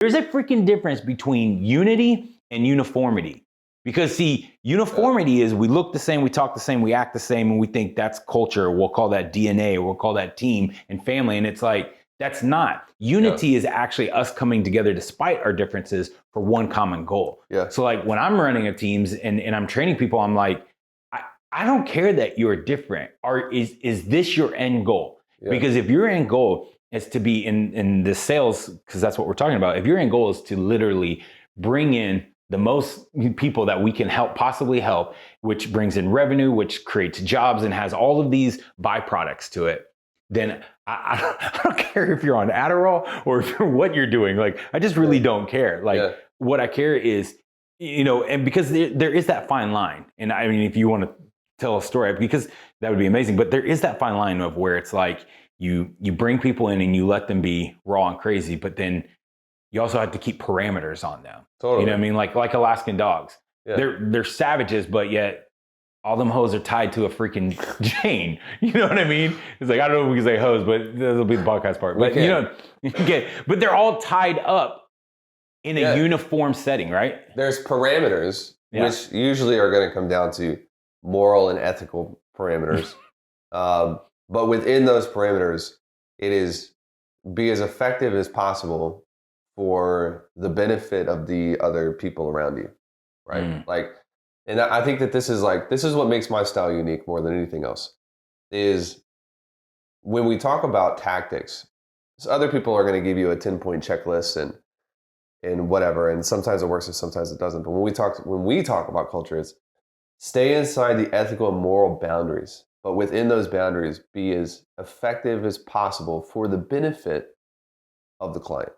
There's a freaking difference between unity and uniformity. Because see, uniformity is we look the same, we talk the same, we act the same, and we think that's culture. We'll call that DNA, or we'll call that team and family. And it's like, that's not. Unity is actually us coming together despite our differences for one common goal. Yeah. So like when I'm running a teams and I'm training people, I'm like, I don't care that you're different. Is this your end goal? Yeah. Because if your end goal is to be in the sales, because that's what we're talking about. If your end goal is to literally bring in the most people that we can possibly help, which brings in revenue, which creates jobs and has all of these byproducts to it, then I don't care if you're on Adderall or what you're doing. Like, I just really don't care. Like, what I care is, and because there is that fine line. And I mean, if you want to tell a story, because that would be amazing, but there is that fine line of where it's like you bring people in and you let them be raw and crazy, but then you also have to keep parameters on them. Totally. You know what I mean? Like Alaskan dogs. Yeah. They're savages, but yet all them hoes are tied to a freaking chain. You know what I mean? It's like, I don't know if we can say hoes, but that'll be the podcast part. But but they're all tied up in a uniform setting, right? There's parameters, which usually are going to come down to moral and ethical parameters. But within those parameters, it is be as effective as possible for the benefit of the other people around you, right? And I think that this is what makes my style unique more than anything else, is when we talk about tactics, so other people are going to give you a 10-point checklist and whatever, and sometimes it works and sometimes it doesn't. But when we talk about culture, it's stay inside the ethical and moral boundaries, but within those boundaries, be as effective as possible for the benefit of the client.